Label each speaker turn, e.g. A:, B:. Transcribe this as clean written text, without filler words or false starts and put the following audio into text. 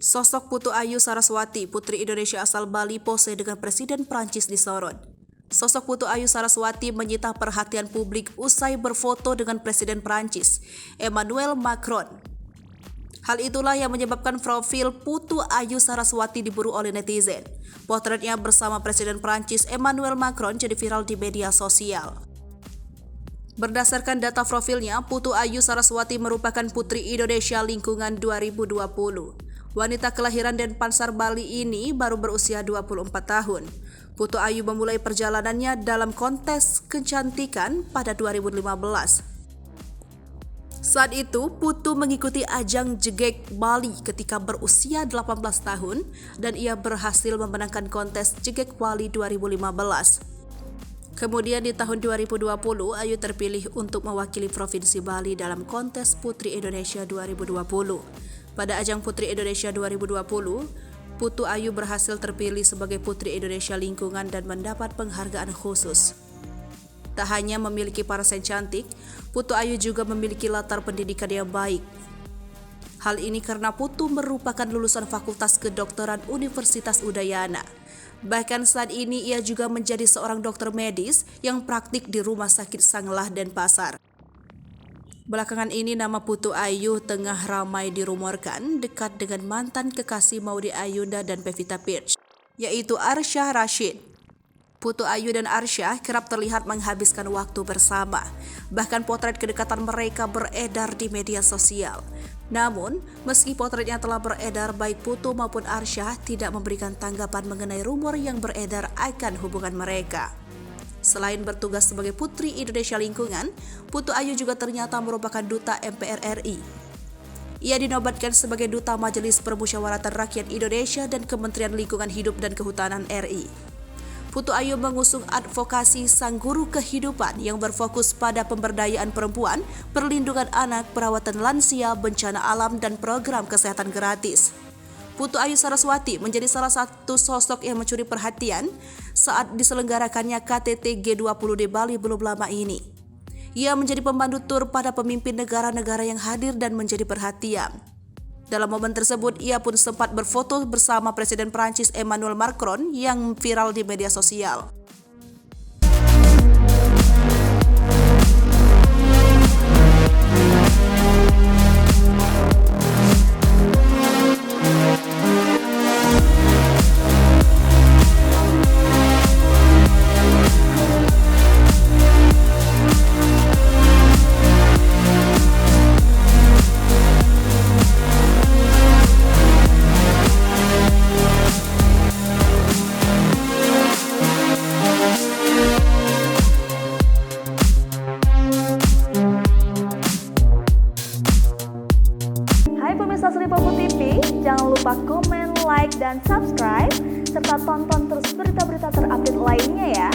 A: Sosok Putu Ayu Saraswati, Putri Indonesia asal Bali, pose dengan Presiden Prancis di Sorot. Sosok Putu Ayu Saraswati menyita perhatian publik usai berfoto dengan Presiden Prancis, Emmanuel Macron. Hal itulah yang menyebabkan profil Putu Ayu Saraswati diburu oleh netizen. Potretnya bersama Presiden Prancis Emmanuel Macron jadi viral di media sosial. Berdasarkan data profilnya, Putu Ayu Saraswati merupakan Putri Indonesia Lingkungan 2020. Wanita kelahiran Denpasar, Bali ini baru berusia 24 tahun. Putu Ayu memulai perjalanannya dalam kontes kecantikan pada 2015. Saat itu, Putu mengikuti ajang Jegek Bali ketika berusia 18 tahun dan ia berhasil memenangkan kontes Jegek Bali 2015. Kemudian di tahun 2020, Ayu terpilih untuk mewakili Provinsi Bali dalam kontes Putri Indonesia 2020. Pada ajang Putri Indonesia 2020, Putu Ayu berhasil terpilih sebagai Putri Indonesia Lingkungan dan mendapat penghargaan khusus. Tak hanya memiliki parasan cantik, Putu Ayu juga memiliki latar pendidikan yang baik. Hal ini karena Putu merupakan lulusan Fakultas Kedokteran Universitas Udayana. Bahkan saat ini ia juga menjadi seorang dokter medis yang praktik di Rumah Sakit Sanglah Denpasar. Belakangan ini nama Putu Ayu tengah ramai dirumorkan dekat dengan mantan kekasih Maudy Ayunda dan Pevita Pearce, yaitu Arsyah Rashid. Putu Ayu dan Arsyah kerap terlihat menghabiskan waktu bersama. Bahkan potret kedekatan mereka beredar di media sosial. Namun, meski potretnya telah beredar, baik Putu maupun Arsyah tidak memberikan tanggapan mengenai rumor yang beredar akan hubungan mereka. Selain bertugas sebagai Putri Indonesia Lingkungan, Putu Ayu juga ternyata merupakan Duta MPR RI. Ia dinobatkan sebagai Duta Majelis Permusyawaratan Rakyat Indonesia dan Kementerian Lingkungan Hidup dan Kehutanan RI. Putu Ayu mengusung advokasi Sang Guru Kehidupan yang berfokus pada pemberdayaan perempuan, perlindungan anak, perawatan lansia, bencana alam, dan program kesehatan gratis. Putu Ayu Saraswati menjadi salah satu sosok yang mencuri perhatian saat diselenggarakannya KTT G20 di Bali belum lama ini. Ia menjadi pemandu tur pada pemimpin negara-negara yang hadir dan menjadi perhatian. Dalam momen tersebut, ia pun sempat berfoto bersama Presiden Prancis Emmanuel Macron yang viral di media sosial.
B: Pemirsa Sri Popo TV, jangan lupa komen, like, dan subscribe, serta tonton terus berita-berita terupdate lainnya ya.